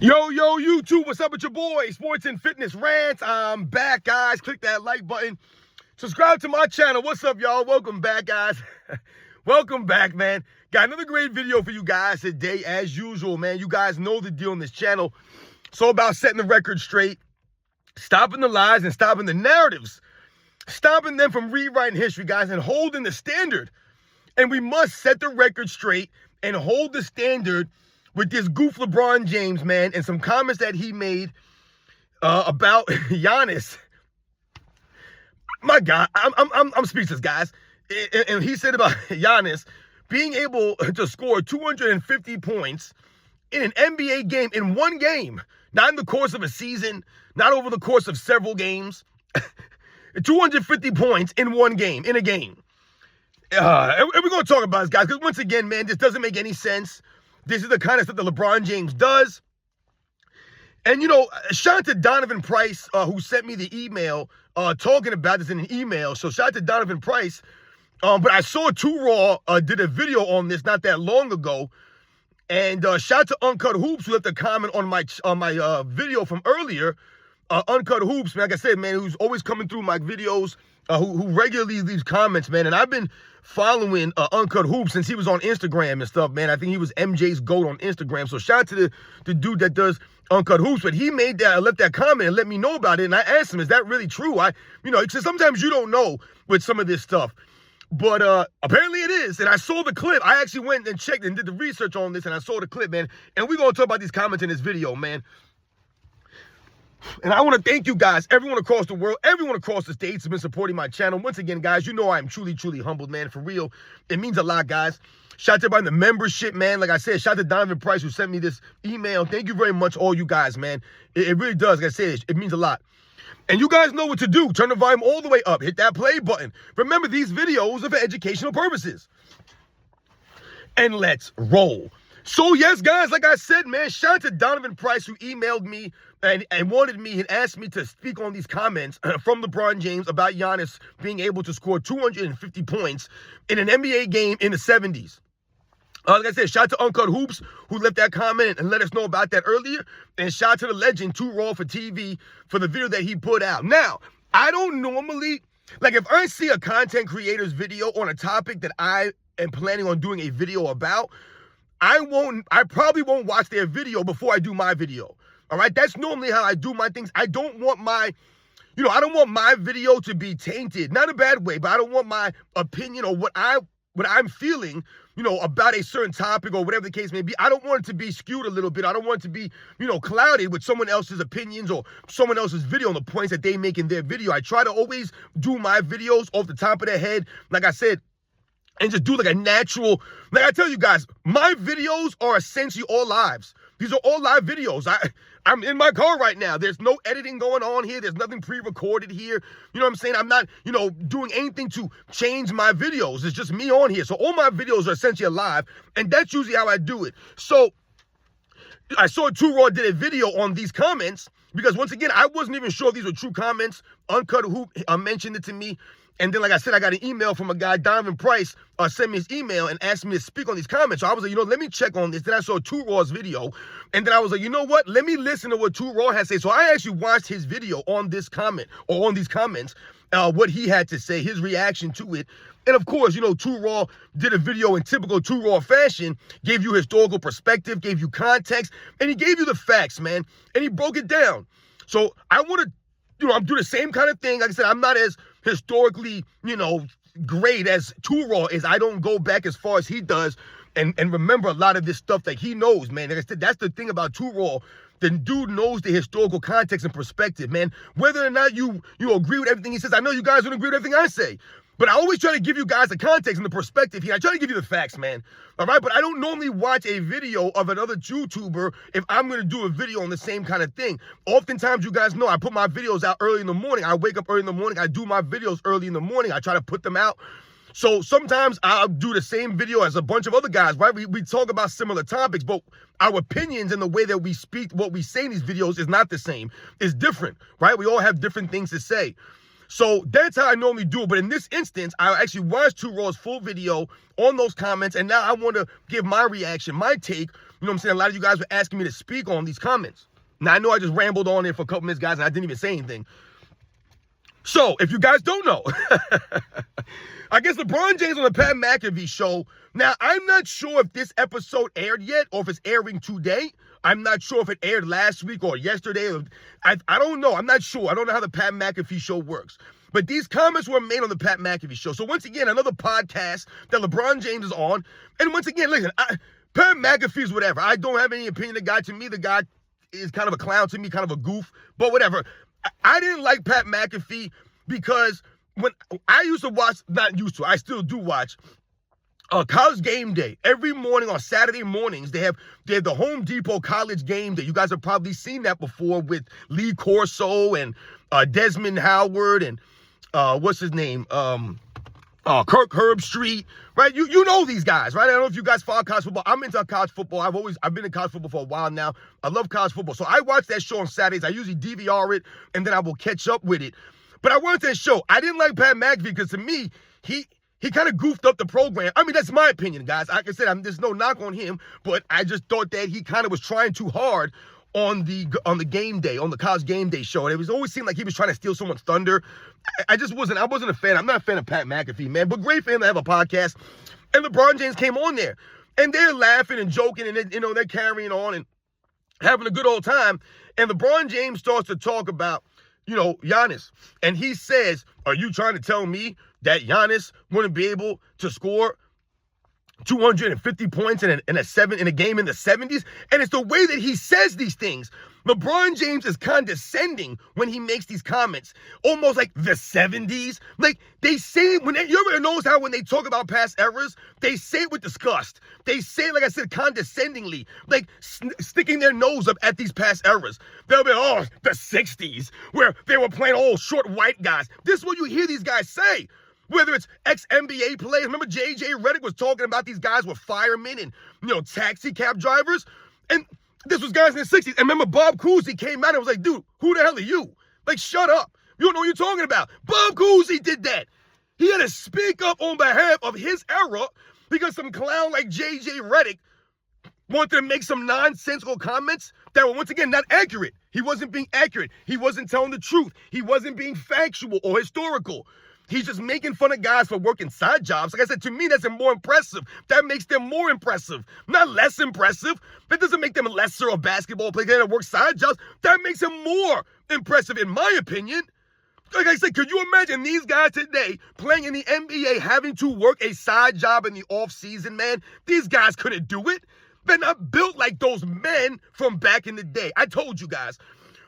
Yo, YouTube, what's up with your boy? Sports and Fitness Rants. I'm back, guys. Click that like button. Subscribe to my channel. What's up, y'all? Welcome back, guys. Welcome back, man. Got another great video for you guys today, as usual, man. You guys know the deal on this channel. It's all about setting the record straight, stopping the lies and stopping the narratives, stopping them from rewriting history, guys, and holding the standard. And we must set the record straight and hold the standard with this goof Lebron James, man, and some comments that he made about Giannis. My God, I'm speechless, guys. And he said about Giannis being able to score 250 points in an NBA game, in one game, not in the course of a season, not over the course of several games. 250 points in one game, in a game. And we're going to talk about this, guys, because once again, man, this doesn't make any sense. This is the kind of stuff that LeBron James does. And, you know, shout out to Donovan Price, who sent me the email talking about this in an email. So shout out to Donovan Price. But I saw 2 Raw did a video on this not that long ago. And shout out to Uncut Hoops, who left a comment on my video from earlier. Uncut Hoops, man, like I said, man, who's always coming through my videos, who regularly leaves comments, man. And I've been following Uncut Hoops since he was on Instagram and stuff, man. I think he was MJ's GOAT on Instagram. So shout out to the dude that does Uncut Hoops. But he made that, left that comment and let me know about it. And I asked him, is that really true? Sometimes you don't know with some of this stuff. But apparently it is. And I saw the clip. I actually went and checked and did the research on this, and I saw the clip, man. And we're going to talk about these comments in this video, man. And I want to thank you guys, everyone across the world, everyone across the states has been supporting my channel. Once again, guys, you know I am truly, truly humbled, man, for real. It means a lot, guys. Shout out to everybody in the membership, man. Like I said, shout out to Donovan Price, who sent me this email. Thank you very much, all you guys, man. It really does. Like I said, it means a lot. And you guys know what to do. Turn the volume all the way up. Hit that play button. Remember, these videos are for educational purposes. And let's roll. So, yes, guys, like I said, man, shout out to Donovan Price, who emailed me and wanted me and asked me to speak on these comments from LeBron James about Giannis being able to score 250 points in an NBA game in the 70s. Like I said, shout out to Uncut Hoops, who left that comment and let us know about that earlier. And shout out to the legend, 2 Raw for TV, for the video that he put out. Now, I don't normally, like, if I see a content creator's video on a topic that I am planning on doing a video about, I probably won't watch their video before I do my video. All right? That's normally how I do my things. I don't want my video to be tainted. Not in a bad way, but I don't want my opinion or what I'm feeling, about a certain topic or whatever the case may be. I don't want it to be skewed a little bit. I don't want it to be, clouded with someone else's opinions or someone else's video and the points that they make in their video. I try to always do my videos off the top of the head, like I said, and just do like a natural, like I tell you guys, my videos are essentially all lives. These are all live videos. I'm in my car right now. There's no editing going on here. There's nothing pre-recorded here. You know what I'm saying? I'm not, doing anything to change my videos. It's just me on here. So all my videos are essentially alive, and that's usually how I do it. So I saw 2 Raw did a video on these comments because, once again, I wasn't even sure if these were true comments. Uncut Hoop mentioned it to me. And then, like I said, I got an email from a guy, Donovan Price, sent me his email and asked me to speak on these comments. So I was like, let me check on this. Then I saw 2 Raw's video. And then I was like, you know what? Let me listen to what 2 Raw has to say. So I actually watched his video on this comment, or on these comments, what he had to say, his reaction to it. And of course, 2 Raw did a video in typical 2 Raw fashion, gave you historical perspective, gave you context, and he gave you the facts, man. And he broke it down. So I want to, I'm doing the same kind of thing. Like I said, I'm not as historically, great as 2 Raw is. I don't go back as far as he does and remember a lot of this stuff that he knows, man. Like I said, that's the thing about 2 Raw. The dude knows the historical context and perspective, man. Whether or not you agree with everything he says, I know you guys don't agree with everything I say. But I always try to give you guys the context and the perspective here. I try to give you the facts, man. All right? But I don't normally watch a video of another YouTuber if I'm going to do a video on the same kind of thing. Oftentimes, you guys know I put my videos out early in the morning. I wake up early in the morning. I do my videos early in the morning. I try to put them out. So sometimes I'll do the same video as a bunch of other guys, right? We talk about similar topics, but our opinions and the way that we speak, what we say in these videos is not the same. It's different, right? We all have different things to say. So that's how I normally do it. But in this instance, I actually watched 2 Raw's full video on those comments. And now I want to give my reaction, my take You know what I'm saying? A lot of you guys were asking me to speak on these comments. Now, I know I just rambled on there for a couple minutes, guys, and I didn't even say anything. So, if you guys don't know, I guess LeBron James on the Pat McAfee show. Now, I'm not sure if this episode aired yet or if it's airing today. I'm not sure if it aired last week or yesterday. I don't know. I'm not sure. I don't know how the Pat McAfee show works. But these comments were made on the Pat McAfee show. So once again, another podcast that LeBron James is on. And once again, listen, Pat McAfee's whatever. I don't have any opinion of the guy. To me, the guy is kind of a clown to me, kind of a goof. But whatever. I didn't like Pat McAfee because when I used to watch, not used to, I still do watch College Game Day. Every morning on Saturday mornings, they have the Home Depot College Game Day. You guys have probably seen that before with Lee Corso and Desmond Howard and what's his name? Kirk Herbstreit, right? You know these guys, right? I don't know if you guys follow college football. I'm into college football. I've been in college football for a while now. I love college football. So I watch that show on Saturdays. I usually DVR it and then I will catch up with it. But I watched that show. I didn't like Pat McAfee because to me, he kind of goofed up the program. I mean, that's my opinion, guys. Like I said, there's no knock on him, but I just thought that he kind of was trying too hard on the game day, on the College Game Day show. And it always seemed like he was trying to steal someone's thunder. I wasn't a fan. I'm not a fan of Pat McAfee, man, but great for him to have a podcast. And LeBron James came on there, and they're laughing and joking, and they're carrying on and having a good old time. And LeBron James starts to talk about, Giannis. And he says, are you trying to tell me that Giannis wouldn't be able to score 250 points in a game in the 70s? And it's the way that he says these things. LeBron James is condescending when he makes these comments, almost like the 70s. Like they say, you ever notice how when they talk about past eras, they say it with disgust. They say it, like I said, condescendingly, like sticking their nose up at these past eras. They'll be, the 60s, where they were playing old short white guys. This is what you hear these guys say. Whether it's ex-NBA players. Remember J.J. Redick was talking about these guys were firemen and, taxi cab drivers? And this was guys in the 60s. And remember Bob Cousy came out and was like, dude, who the hell are you? Like, shut up. You don't know what you're talking about. Bob Cousy did that. He had to speak up on behalf of his era because some clown like J.J. Redick wanted to make some nonsensical comments that were, once again, not accurate. He wasn't being accurate. He wasn't telling the truth. He wasn't being factual or historical. He's just making fun of guys for working side jobs. Like I said, to me, that's more impressive. That makes them more impressive, not less impressive. That doesn't make them lesser of basketball players that work side jobs. That makes them more impressive, in my opinion. Like I said, could you imagine these guys today playing in the NBA having to work a side job in the offseason, man? These guys couldn't do it. They're not built like those men from back in the day. I told you guys.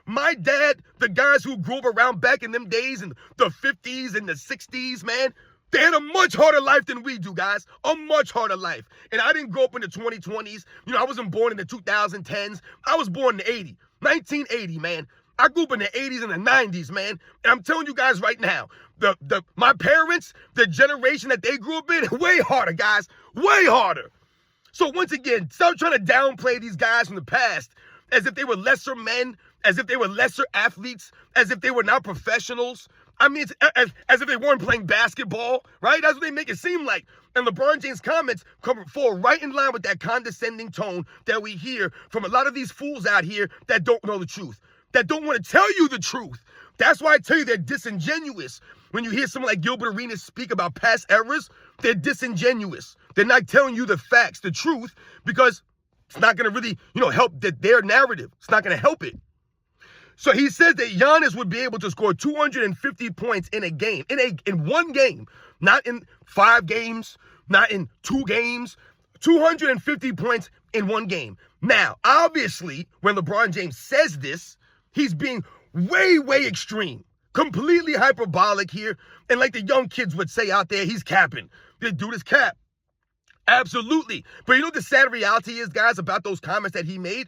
My dad, the guys who grew up around back in them days in the 50s and the 60s, man, they had a much harder life than we do, guys. A much harder life. And I didn't grow up in the 2020s. I wasn't born in the 2010s. I was born in 1980, man. I grew up in the 80s and the 90s, man. And I'm telling you guys right now, my parents, the generation that they grew up in, way harder, guys. Way harder. So once again, stop trying to downplay these guys from the past as if they were lesser men, as if they were lesser athletes, as if they were not professionals. I mean, it's as if they weren't playing basketball, right? That's what they make it seem like. And LeBron James' comments fall right in line with that condescending tone that we hear from a lot of these fools out here that don't know the truth, that don't want to tell you the truth. That's why I tell you they're disingenuous. When you hear someone like Gilbert Arenas speak about past eras, they're disingenuous. They're not telling you the facts, the truth, because it's not going to really, help their narrative. It's not going to help it. So he says that Giannis would be able to score 250 points in a game, in one game, not in 5 games, not in 2 games, 250 points in one game. Now, obviously, when LeBron James says this, he's being way, way extreme, completely hyperbolic here. And like the young kids would say out there, he's capping. This dude is cap. Absolutely. But you know what the sad reality is, guys, about those comments that he made?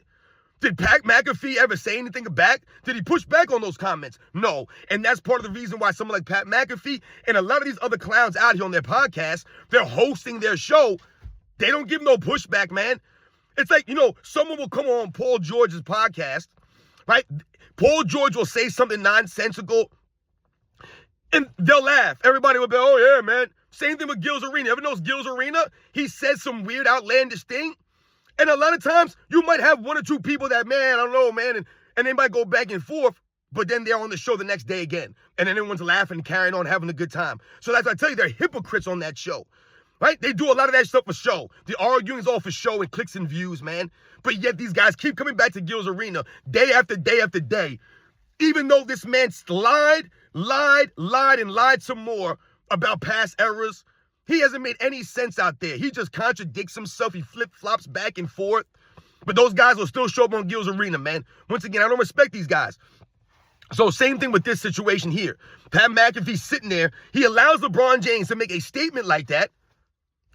Did Pat McAfee ever say anything back? Did he push back on those comments? No. And that's part of the reason why someone like Pat McAfee and a lot of these other clowns out here on their podcast, they're hosting their show. They don't give no pushback, man. It's like, someone will come on Paul George's podcast, right? Paul George will say something nonsensical, and they'll laugh. Everybody will be, oh, yeah, man. Same thing with Gil's Arena. Ever notice Gil's Arena? He says some weird, outlandish thing, And a lot of times, you might have one or two people that, man, I don't know, man, and they might go back and forth, but then they're on the show the next day again. And then everyone's laughing and carrying on, having a good time. So that's why I tell you, they're hypocrites on that show. Right? They do a lot of that stuff for show. The arguing is all for show and clicks and views, man. But yet these guys keep coming back to Gil's Arena day after day after day. Even though this man lied, and lied some more about past errors. He hasn't made any sense out there. He just contradicts himself. He flip-flops back and forth. But those guys will still show up on Gil's Arena, man. Once again, I don't respect these guys. So same thing with this situation here. Pat McAfee's sitting there. He allows LeBron James to make a statement like that.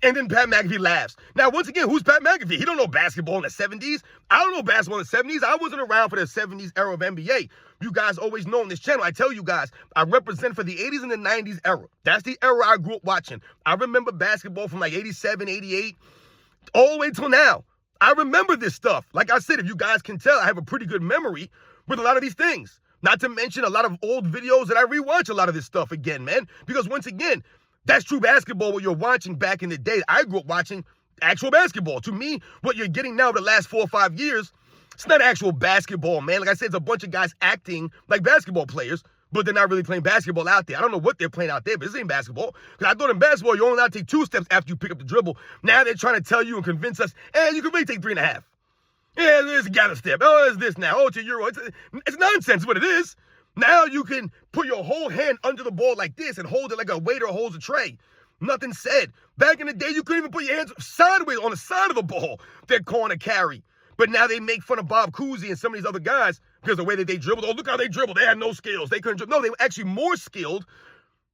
And then Pat McAfee laughs. Now, once again, who's Pat McAfee? He don't know basketball in the 70s. I don't know basketball in the 70s. I wasn't around for the 70s era of NBA. You guys always know on this channel, I tell you guys, I represent for the 80s and the 90s era. That's the era I grew up watching. I remember basketball from like 87, 88, all the way till now. I remember this stuff. Like I said, if you guys can tell, I have a pretty good memory with a lot of these things. Not to mention a lot of old videos that I rewatch a lot of this stuff again, man. Because once again, that's true basketball, what you're watching back in the day. I grew up watching actual basketball. To me, what you're getting now the last 4 or 5 years, it's not actual basketball, man. Like I said, it's a bunch of guys acting like basketball players, but they're not really playing basketball out there. I don't know what they're playing out there, but this ain't basketball. Because I thought in basketball, you only allowed to take 2 steps after you pick up the dribble. Now they're trying to tell you and convince us, hey, you can really take 3.5. Yeah, there's a gather step. Oh, it's this now. Oh, it's a Euro. It's nonsense what it is. Now you can put your whole hand under the ball like this and hold it like a waiter holds a tray. Nothing said. Back in the day, you couldn't even put your hands sideways on the side of the ball. They're calling a carry. But now they make fun of Bob Cousy and some of these other guys because the way that they dribbled. Oh, look how they dribbled. They had no skills. They couldn't dribble. No, they were actually more skilled.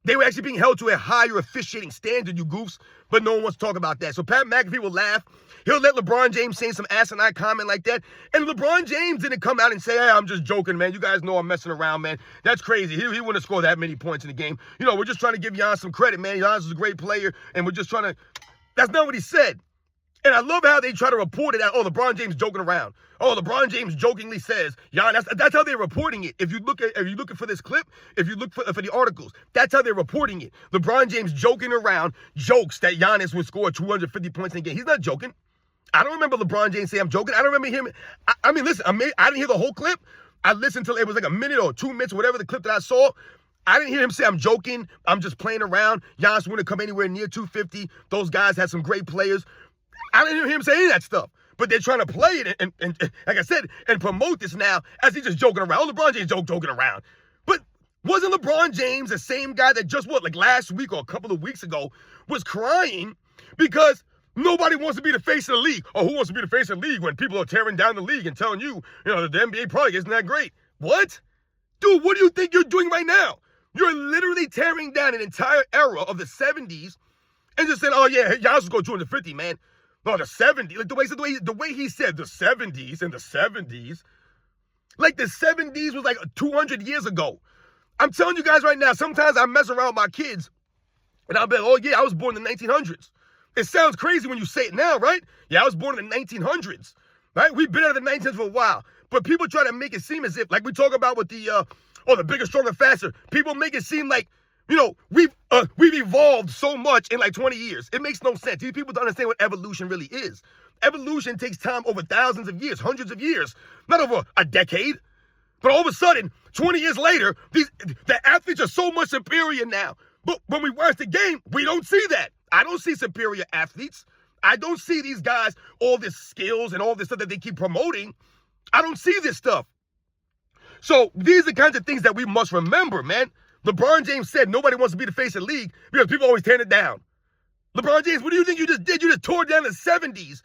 They were actually being held to a higher officiating standard, you goofs. But no one wants to talk about that. So Pat McAfee will laugh. He'll let LeBron James say some asinine comment like that. And LeBron James didn't come out and say, hey, I'm just joking, man. You guys know I'm messing around, man. That's crazy. He wouldn't have scored that many points in the game. You know, we're just trying to give Giannis some credit, man. Giannis is a great player, and we're just trying to... That's not what he said. And I love how they try to report it as, oh, LeBron James joking around. Oh, LeBron James jokingly says, Giannis. That's how they're reporting it. If you're looking for this clip, if you look for the articles, that's how they're reporting it. LeBron James joking around, jokes that Giannis would score 250 points in a game. He's not joking. I don't remember LeBron James saying I'm joking. I don't remember him. I mean, listen, I didn't hear the whole clip. I listened till it was like a minute or 2 minutes, whatever the clip that I saw. I didn't hear him say I'm joking. I'm just playing around. Giannis wouldn't come anywhere near 250. Those guys had some great players. I didn't hear him say any of that stuff. But they're trying to play it and like I said, and promote this now as he's just joking around. Oh, LeBron James joking around. But wasn't LeBron James the same guy that just like last week or a couple of weeks ago was crying because nobody wants to be the face of the league? Or who wants to be the face of the league when people are tearing down the league and telling you, the NBA product isn't that great? What? Dude, what do you think you're doing right now? You're literally tearing down an entire era of the 70s and just saying, oh yeah, Giannis will go 250, man. No, the 70s, like the way he said the 70s and the 70s, like the 70s was like 200 years ago. I'm telling you guys right now, sometimes I mess around with my kids and I'll be like, oh yeah, I was born in the 1900s. It sounds crazy when you say it now, right? Yeah, I was born in the 1900s, right? We've been out of the 1900s for a while, but people try to make it seem as if, like we talk about with the bigger, stronger, faster. People make it seem like, we've evolved so much in like 20 years. It makes no sense. These people don't understand what evolution really is. Evolution takes time over thousands of years, hundreds of years, not over a decade. But all of a sudden, 20 years later, the athletes are so much superior now. But when we watch the game, we don't see that. I don't see superior athletes. I don't see these guys, all this skills and all this stuff that they keep promoting. I don't see this stuff. So these are the kinds of things that we must remember, man. LeBron James said nobody wants to be the face of the league because people always tear it down. LeBron James, what do you think you just did? You just tore down the 70s.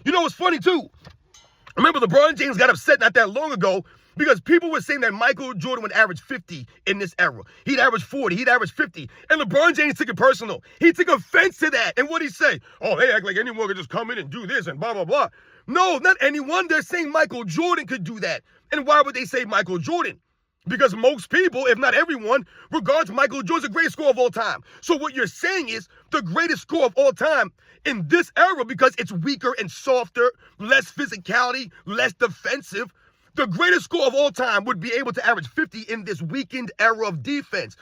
You know what's funny, too? Remember, LeBron James got upset not that long ago because people were saying that Michael Jordan would average 50 in this era. He'd average 40. He'd average 50. And LeBron James took it personal. He took offense to that. And what'd he say? Oh, they act like anyone could just come in and do this and blah, blah, blah. No, not anyone. They're saying Michael Jordan could do that. And why would they say Michael Jordan? Because most people, if not everyone, regards Michael Jordan as the greatest scorer of all time. So what you're saying is the greatest scorer of all time in this era, because it's weaker and softer, less physicality, less defensive, the greatest scorer of all time would be able to average 50 in this weakened era of defense.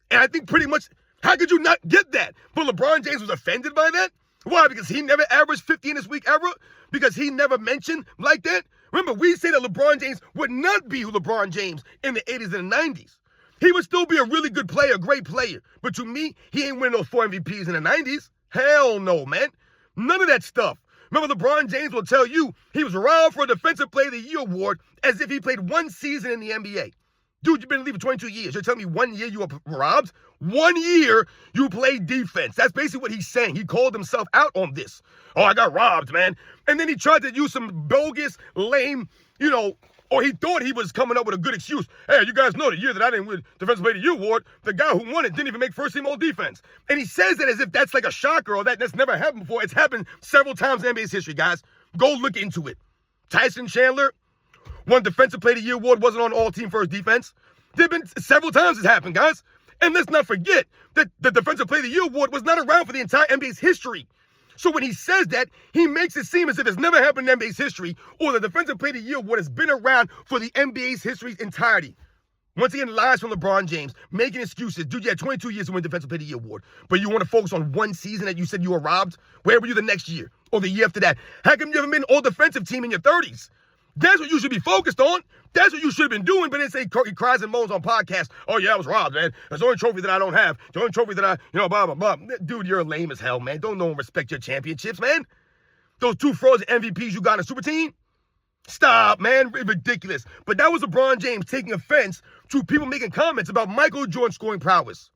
And I think pretty much, how could you not get that? But LeBron James was offended by that? Why? Because he never averaged 50 in this week ever? Because he never mentioned like that? Remember, we say that LeBron James would not be LeBron James in the 80s and the 90s. He would still be a really good player, a great player. But to me, he ain't winning those 4 MVPs in the 90s. Hell no, man. None of that stuff. Remember, LeBron James will tell you he was robbed for a Defensive Player of the Year award as if he played 1 season in the NBA. Dude, you've been in the league for 22 years. You're telling me 1 year you were robbed? 1 year you played defense. That's basically what he's saying. He called himself out on this. Oh, I got robbed, man. And then he tried to use some bogus, lame, or he thought he was coming up with a good excuse. Hey, you guys know the year that I didn't win Defensive Player of the Year award, the guy who won it didn't even make first team all defense. And he says that as if that's like a shocker or that's never happened before. It's happened several times in NBA's history, guys. Go look into it. Tyson Chandler won Defensive Player of the Year award, wasn't on all-team first defense. There have been several times it's happened, guys. And let's not forget that the Defensive Player of the Year award was not around for the entire NBA's history. So when he says that, he makes it seem as if it's never happened in NBA's history, or the Defensive Player of the Year award has been around for the NBA's history's entirety. Once again, lies from LeBron James, making excuses. Dude, you had 22 years to win Defensive Player of the Year award, but you want to focus on 1 season that you said you were robbed? Where were you the next year or the year after that? How come you haven't been an all-defensive team in your 30s? That's what you should be focused on. That's what you should have been doing, but then say he cries and moans on podcasts. Oh, yeah, I was robbed, man. That's the only trophy that I don't have. The only trophy that I, blah, blah, blah. Dude, you're lame as hell, man. Don't no one respect your championships, man. Those 2 frozen MVPs you got in a super team? Stop, man. Ridiculous. But that was LeBron James taking offense to people making comments about Michael Jordan's scoring prowess.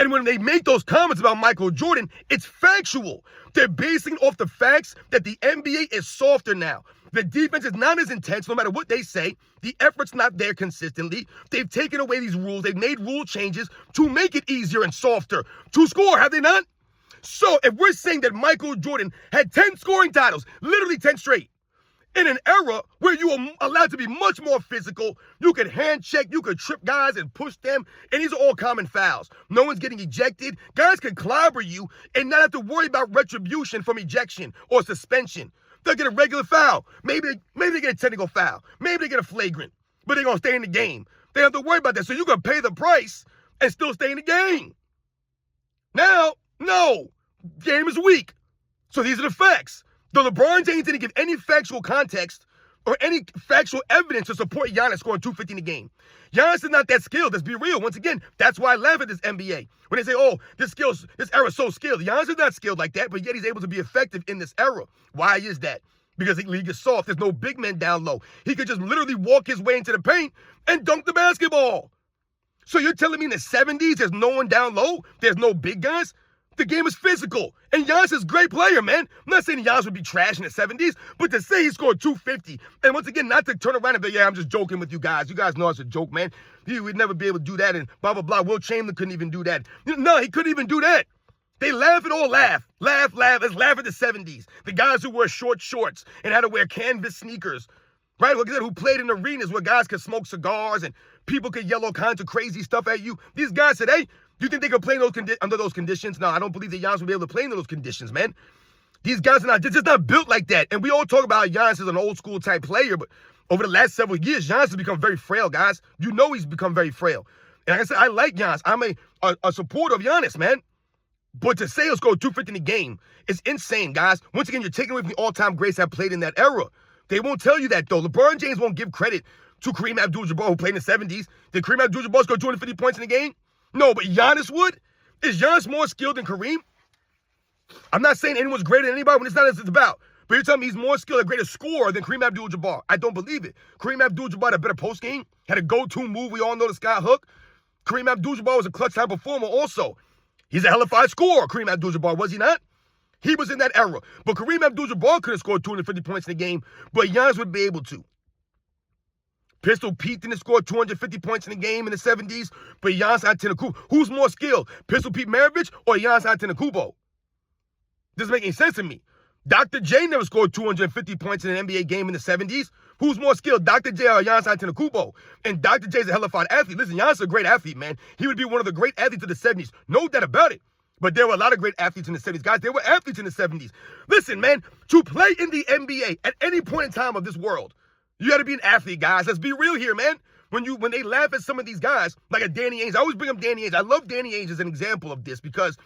And when they make those comments about Michael Jordan, it's factual. They're basing it off the facts that the NBA is softer now. The defense is not as intense no matter what they say. The effort's not there consistently. They've taken away these rules. They've made rule changes to make it easier and softer to score, have they not? So if we're saying that Michael Jordan had 10 scoring titles, literally 10 straight, in an era where you were allowed to be much more physical, you could hand check, you could trip guys and push them, and these are all common fouls. No one's getting ejected. Guys can clobber you and not have to worry about retribution from ejection or suspension. They'll get a regular foul. Maybe they get a technical foul. Maybe they get a flagrant, but they're going to stay in the game. They don't have to worry about that. So you're going to pay the price and still stay in the game. Now, no, game is weak. So these are the facts. Though LeBron James didn't give any factual context or any factual evidence to support Giannis scoring 250 in the game. Giannis is not that skilled. Let's be real. Once again, that's why I laugh at this NBA. When they say, oh, this era is so skilled. Giannis is not skilled like that, but yet he's able to be effective in this era. Why is that? Because the league is soft. There's no big men down low. He could just literally walk his way into the paint and dunk the basketball. So you're telling me in the 70s there's no one down low? There's no big guys? The game is physical. And Giannis is a great player, man. I'm not saying Giannis would be trash in the 70s, but to say he scored 250, and once again, not to turn around and be, yeah, I'm just joking with you guys. You guys know it's a joke, man. He would never be able to do that, and blah, blah, blah. Will Chamberlain couldn't even do that. No, he couldn't even do that. They laugh at all laugh. Laugh. Let's laugh at the 70s. The guys who wear short shorts and had to wear canvas sneakers, right? Like I said, who played in arenas where guys could smoke cigars and people could yell all kinds of crazy stuff at you. These guys said, hey, do you think they could play under those conditions? No, I don't believe that Giannis will be able to play under those conditions, man. These guys are just not built like that. And we all talk about how Giannis is an old school type player, but over the last several years, Giannis has become very frail, guys. You know he's become very frail. And like I said, I like Giannis. I'm a supporter of Giannis, man. But to say he'll score 250 in the game is insane, guys. Once again, you're taking away from the all-time greats that played in that era. They won't tell you that, though. LeBron James won't give credit to Kareem Abdul-Jabbar, who played in the 70s. Did Kareem Abdul-Jabbar score 250 points in the game? No, but Giannis would? Is Giannis more skilled than Kareem? I'm not saying anyone's greater than anybody when it's not what it's about. But you're telling me he's more skilled, a greater scorer than Kareem Abdul-Jabbar. I don't believe it. Kareem Abdul-Jabbar had a better post game, had a go-to move. We all know the sky hook. Kareem Abdul-Jabbar was a clutch time performer also. He's a hellified scorer, Kareem Abdul-Jabbar, was he not? He was in that era. But Kareem Abdul-Jabbar could have scored 250 points in the game, but Giannis would be able to. Pistol Pete didn't score 250 points in the game in the 70s, but Giannis Antetokounmpo. Who's more skilled, Pistol Pete Maravich or Giannis Antetokounmpo? Doesn't make any sense to me. Dr. J never scored 250 points in an NBA game in the 70s. Who's more skilled, Dr. J or Giannis Antetokounmpo? And Dr. J's a hellified athlete. Listen, Giannis is a great athlete, man. He would be one of the great athletes of the 70s. No doubt about it. But there were a lot of great athletes in the 70s. Guys, there were athletes in the 70s. Listen, man, to play in the NBA at any point in time of this world, you got to be an athlete, guys. Let's be real here, man. When they laugh at some of these guys, like a Danny Ainge, I always bring up Danny Ainge. I love Danny Ainge as an example of this because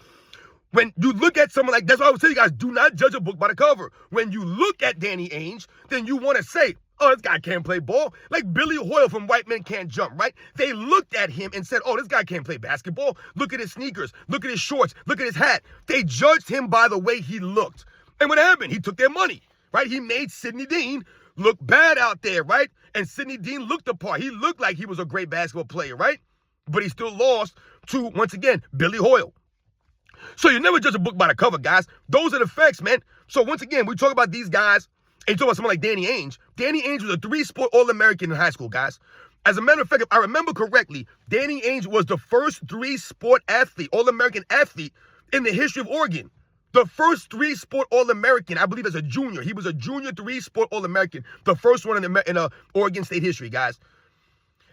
When you look at someone like, that's why I would tell you guys, do not judge a book by the cover. When you look at Danny Ainge, then you want to say, oh, this guy can't play ball. Like Billy Hoyle from White Men Can't Jump, right? They looked at him and said, oh, this guy can't play basketball. Look at his sneakers. Look at his shorts. Look at his hat. They judged him by the way he looked. And what happened? He took their money, right? He made Sidney Dean look bad out there, right? And Sidney Dean looked the part. He looked like he was a great basketball player, right? But he still lost to, once again, Billy Hoyle. So you never judge a book by the cover, guys. Those are the facts, man. So once again, we talk about these guys, and you talk about someone like Danny Ainge. Danny Ainge was a 3-sport All-American in high school, guys. As a matter of fact, if I remember correctly, Danny Ainge was the first 3-sport athlete, All-American athlete in the history of Oregon. The first 3-sport All-American, I believe, as a junior. He was a junior 3-sport All-American. The first one in Oregon State history, guys.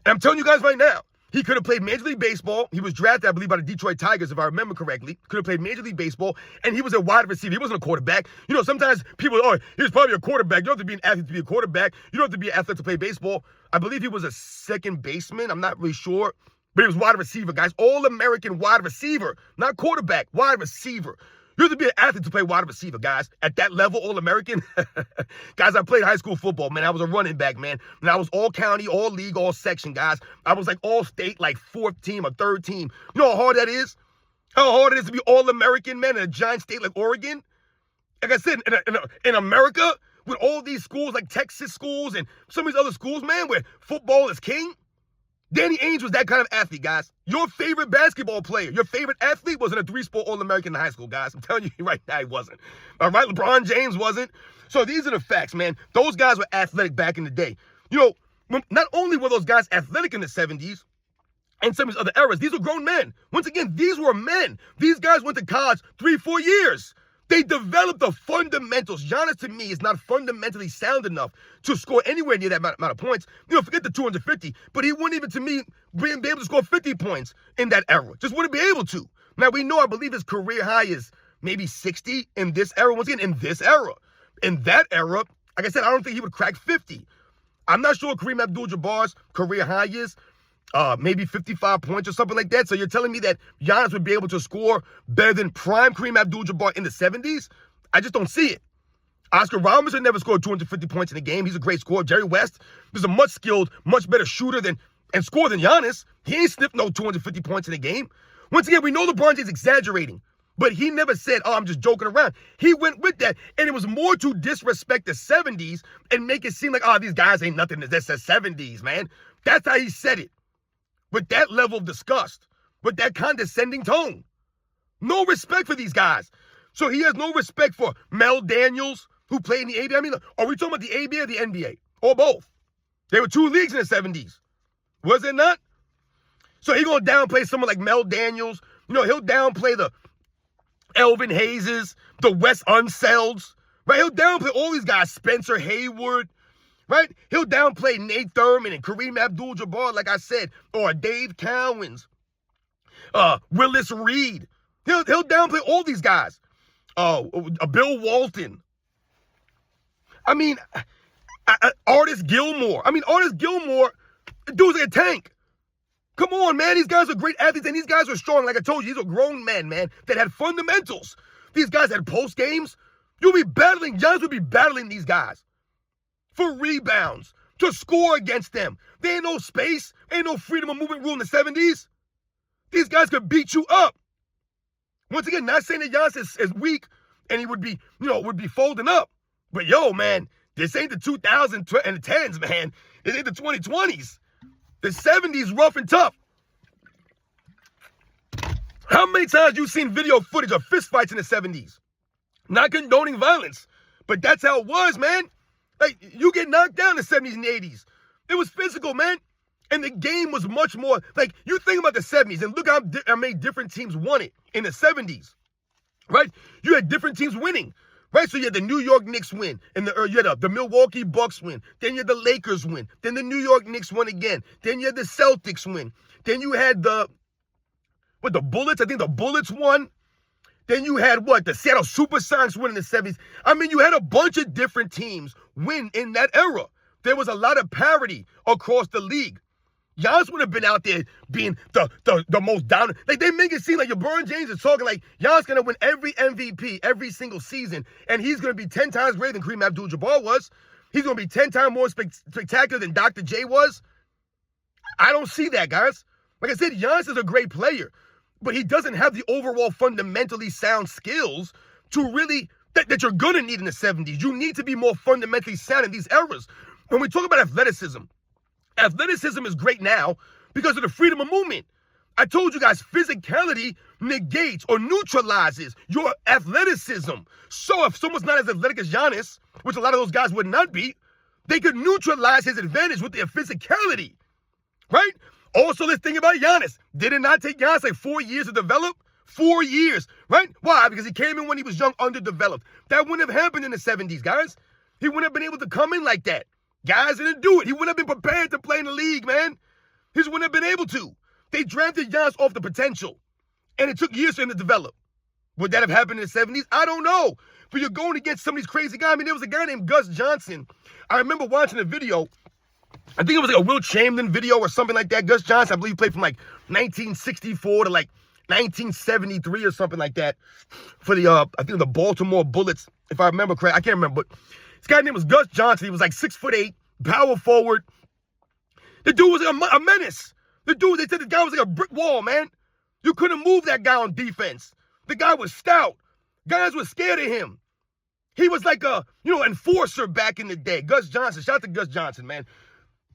And I'm telling you guys right now, he could have played Major League Baseball. He was drafted, I believe, by the Detroit Tigers, if I remember correctly. Could have played Major League Baseball, and he was a wide receiver. He wasn't a quarterback. You know, sometimes people, oh, he was probably a quarterback. You don't have to be an athlete to be a quarterback. You don't have to be an athlete to play baseball. I believe he was a second baseman. I'm not really sure. But he was wide receiver, guys. All-American wide receiver. Not quarterback, wide receiver. You have to be an athlete to play wide receiver, guys. At that level, All-American. Guys, I played high school football, man. I was a running back, man. And I was all county, all league, all section, guys. I was like all state, like 4th team or 3rd team. You know how hard that is? How hard it is to be All-American, man, in a giant state like Oregon? Like I said, in America, with all these schools, like Texas schools and some of these other schools, man, where football is king. Danny Ainge was that kind of athlete, guys. Your favorite basketball player, your favorite athlete wasn't a 3-sport All-American in high school, guys. I'm telling you right now, he wasn't. All right, LeBron James wasn't. So these are the facts, man. Those guys were athletic back in the day. You know, not only were those guys athletic in the 70s and some of these other eras, these were grown men. Once again, these were men. These guys went to college 3-4 years. They developed the fundamentals. Giannis, to me, is not fundamentally sound enough to score anywhere near that amount of points. You know, forget the 250, but he wouldn't even, to me, be able to score 50 points in that era. Just wouldn't be able to. Now, we know, I believe his career high is maybe 60 in this era. Once again, in this era. In that era, like I said, I don't think he would crack 50. I'm not sure Kareem Abdul-Jabbar's career high is. Maybe 55 points or something like that. So you're telling me that Giannis would be able to score better than prime Kareem Abdul-Jabbar in the 70s? I just don't see it. Oscar Robertson never scored 250 points in a game. He's a great scorer. Jerry West is a much skilled, much better shooter and scorer than Giannis. He ain't sniffed no 250 points in a game. Once again, we know LeBron James exaggerating, but he never said, oh, I'm just joking around. He went with that, and it was more to disrespect the 70s and make it seem like, oh, these guys ain't nothing. That's the 70s, man. That's how he said it. With that level of disgust, with that condescending tone. No respect for these guys. So he has no respect for Mel Daniels, who played in the ABA. I mean, are we talking about the ABA or the NBA? Or both? There were 2 leagues in the 70s. Was it not? So he gonna downplay someone like Mel Daniels. You know, he'll downplay the Elvin Hayeses, the Wes Unselds, right? He'll downplay all these guys, Spencer Hayward, right? He'll downplay Nate Thurman and Kareem Abdul-Jabbar, like I said, or Dave Cowens, Willis Reed. He'll downplay all these guys. Bill Walton. I mean, Artis Gilmore. Artis Gilmore, the dude's like a tank. Come on, man. These guys are great athletes, and these guys are strong. Like I told you, these are grown men, man, that had fundamentals. These guys had post games. Giannis would be battling these guys for rebounds, to score against them. There ain't no space, ain't no freedom of movement rule in the 70s. These guys could beat you up. Once again, not saying that Giannis is weak and he would be, would be folding up. But yo, man, this ain't the 2010s, man. It ain't the 2020s. The 70s rough and tough. How many times you seen video footage of fistfights in the 70s? Not condoning violence, but that's how it was, man. Like, you get knocked down in the 70s and 80s. It was physical, man. And the game was much more, like, you think about the 70s, and look how many different teams won it in the 70s, right? You had different teams winning, right? So you had the New York Knicks win, and you had the Milwaukee Bucks win. Then you had the Lakers win. Then the New York Knicks won again. Then you had the Celtics win. Then you had the Bullets? I think the Bullets won. Then you had the Seattle Supersonics win in the 70s. You had a bunch of different teams win in that era. There was a lot of parity across the league. Giannis would have been out there being the most dominant. Like, they make it seem like Lebron James is talking like Giannis going to win every MVP every single season, and he's going to be 10 times greater than Kareem Abdul-Jabbar was. He's going to be 10 times more spectacular than Dr. J was. I don't see that, guys. Like I said, Giannis is a great player, but he doesn't have the overall fundamentally sound skills to really, that you're going to need in the 70s. You need to be more fundamentally sound in these eras. When we talk about athleticism is great now because of the freedom of movement. I told you guys, physicality negates or neutralizes your athleticism. So if someone's not as athletic as Giannis, which a lot of those guys would not be, they could neutralize his advantage with their physicality, right? Also, let's think about Giannis. Did it not take Giannis like 4 years to develop? 4 years, right? Why? Because he came in when he was young, underdeveloped. That wouldn't have happened in the 70s, guys. He wouldn't have been able to come in like that. Guys didn't do it. He wouldn't have been prepared to play in the league, man. He just wouldn't have been able to. They drafted Giannis off the potential, and it took years for him to develop. Would that have happened in the 70s? I don't know. But you're going against some of these crazy guys. I mean, there was a guy named Gus Johnson. I remember watching a video. I think it was like a Will Chamberlain video or something like that. Gus Johnson, I believe, played from like 1964 to like 1973 or something like that for the, I think the Baltimore Bullets, if I remember correct. I can't remember, but this guy's name was Gus Johnson. He was like 6'8", power forward. The dude was like a menace. The dude, they said the guy was like a brick wall, man. You couldn't move that guy on defense. The guy was stout. Guys were scared of him. He was like a, enforcer back in the day. Gus Johnson. Shout out to Gus Johnson, man.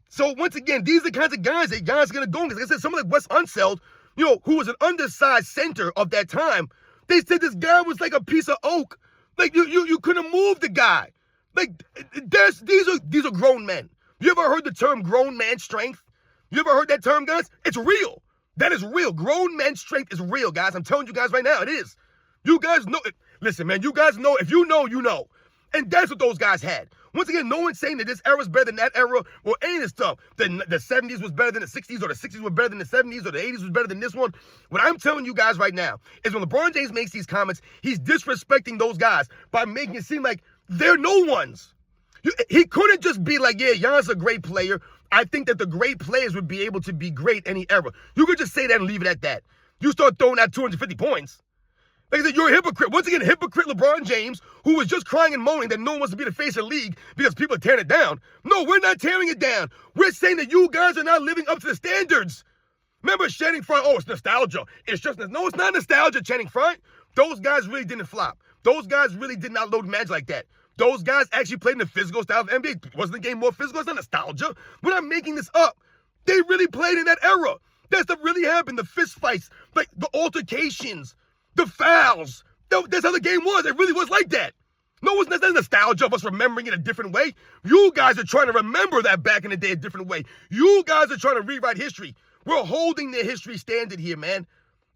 So once again, these are the kinds of guys that guys are going to go against. Like I said, someone like Wes Unseld, who was an undersized center of that time, they said this guy was like a piece of oak. Like you couldn't move the guy. Like these are grown men. You ever heard the term grown man strength? You ever heard that term, guys? It's real. That is real. Grown man strength is real, guys. I'm telling you guys right now, it is. You guys know it. Listen, man, you guys know. If you know, you know. And that's what those guys had. Once again, no one's saying that this era is better than that era or any of this stuff. The 70s was better than the 60s, or the 60s were better than the 70s, or the 80s was better than this one. What I'm telling you guys right now is when LeBron James makes these comments, he's disrespecting those guys by making it seem like they're no ones. He couldn't just be like, yeah, Giannis a great player. I think that the great players would be able to be great any era. You could just say that and leave it at that. You start throwing out 250 points. Like I said, you're a hypocrite. Once again, hypocrite LeBron James, who was just crying and moaning that no one wants to be the face of the league because people are tearing it down. No, we're not tearing it down. We're saying that you guys are not living up to the standards. Remember Channing Frye? Oh, it's nostalgia. It's just, no, it's not nostalgia, Channing Frye. Those guys really didn't flop. Those guys really did not load match like that. Those guys actually played in the physical style of NBA. Wasn't the game more physical? It's not nostalgia. We're not making this up. They really played in that era. That stuff really happened. The fist fights, like the altercations, the fouls. That's how the game was. It really was like that. No, it's not nostalgia of us remembering it a different way. You guys are trying to remember that back in the day a different way. You guys are trying to rewrite history. We're holding their history standard here, man.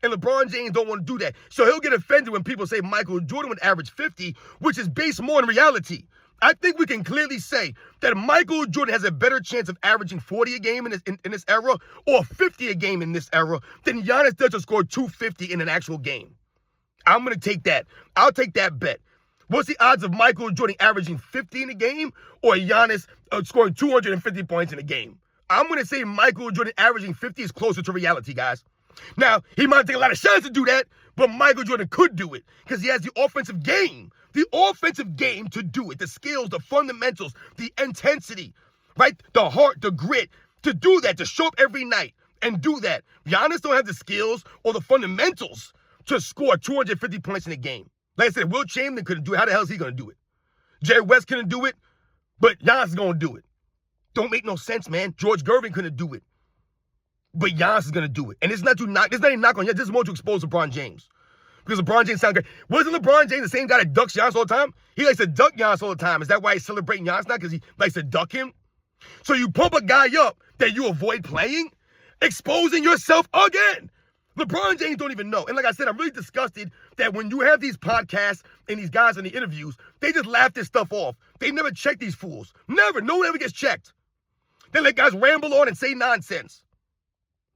And LeBron James don't want to do that. So he'll get offended when people say Michael Jordan would average 50, which is based more on reality. I think we can clearly say that Michael Jordan has a better chance of averaging 40 a game in this era or 50 a game in this era than Giannis does to score 250 in an actual game. I'm going to take that. I'll take that bet. What's the odds of Michael Jordan averaging 50 in a game or Giannis scoring 250 points in a game? I'm going to say Michael Jordan averaging 50 is closer to reality, guys. Now, he might take a lot of shots to do that, but Michael Jordan could do it because he has the offensive game to do it, the skills, the fundamentals, the intensity, right? The heart, the grit to do that, to show up every night and do that. Giannis don't have the skills or the fundamentals to score 250 points in a game. Like I said, Will Chamberlain couldn't do it. How the hell is he going to do it? Jerry West couldn't do it, but Giannis is going to do it. Don't make no sense, man. George Gervin couldn't do it. But Giannis is going to do it. And it's not even knock on Giannis. This is more to expose LeBron James. Because LeBron James sounds great. Wasn't LeBron James the same guy that ducks Giannis all the time? He likes to duck Giannis all the time. Is that why he's celebrating Giannis now? Because he likes to duck him? So you pump a guy up that you avoid playing? Exposing yourself again. LeBron James don't even know. And like I said, I'm really disgusted that when you have these podcasts and these guys in the interviews, they just laugh this stuff off. They never check these fools. Never. No one ever gets checked. They let guys ramble on and say nonsense.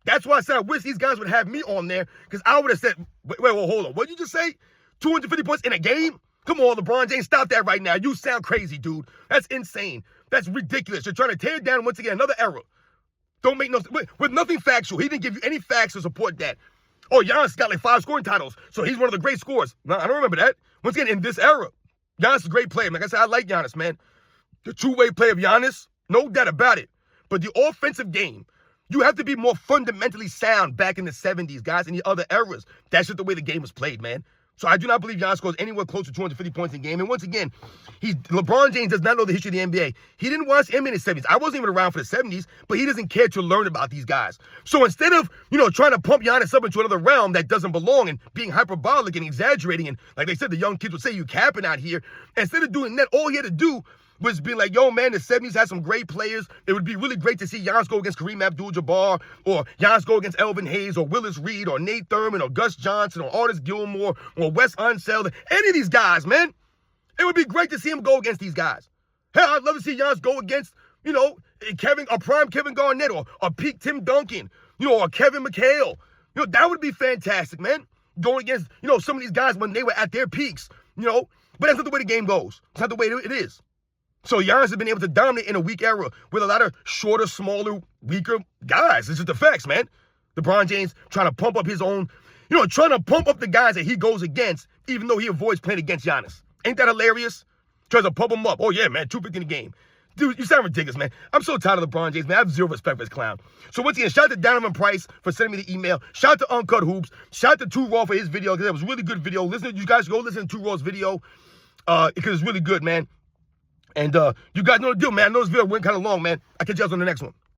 That's why I said I wish these guys would have me on there because I would have said, wait, hold on. What did you just say? 250 points in a game? Come on, LeBron James, stop that right now. You sound crazy, dude. That's insane. That's ridiculous. You're trying to tear down, once again, another era. Don't make no with nothing factual. He didn't give you any facts to support that. Oh, Giannis got like 5 scoring titles, so he's one of the great scorers. No, I don't remember that. Once again, in this era, Giannis is a great player. Like I said, I like Giannis, man. The two-way play of Giannis, no doubt about it. But the offensive game, you have to be more fundamentally sound back in the 70s, guys, and the other eras. That's just the way the game was played, man. So I do not believe Giannis scores anywhere close to 250 points in a game. And once again, LeBron James does not know the history of the NBA. He didn't watch him in the 70s. I wasn't even around for the 70s, but he doesn't care to learn about these guys. So instead of, trying to pump Giannis up into another realm that doesn't belong and being hyperbolic and exaggerating, and like they said, the young kids would say, you capping out here. Instead of doing that, all he had to do was being like, yo, man, the 70s had some great players. It would be really great to see Giannis go against Kareem Abdul-Jabbar, or Giannis go against Elvin Hayes, or Willis Reed, or Nate Thurman, or Gus Johnson, or Artis Gilmore, or Wes Unseld. Any of these guys, man. It would be great to see him go against these guys. Hell, I'd love to see Giannis go against, a prime Kevin Garnett, or a peak Tim Duncan, or Kevin McHale. That would be fantastic, man. Going against, some of these guys when they were at their peaks, But that's not the way the game goes. It's not the way it is. So Giannis has been able to dominate in a weak era with a lot of shorter, smaller, weaker guys. It's just the facts, man. LeBron James trying to pump up his own, trying to pump up the guys that he goes against, even though he avoids playing against Giannis. Ain't that hilarious? Tries to pump him up. Oh, yeah, man, 250 in the game. Dude, you sound ridiculous, man. I'm so tired of LeBron James, man. I have zero respect for this clown. So once again, shout out to Donovan Price for sending me the email. Shout out to Uncut Hoops. Shout out to Too Raw for his video, because that was a really good video. You guys go listen to Too Raw's video, because it's really good, man. And you guys know the deal, man. I know this video went kind of long, man. I'll catch you guys on the next one.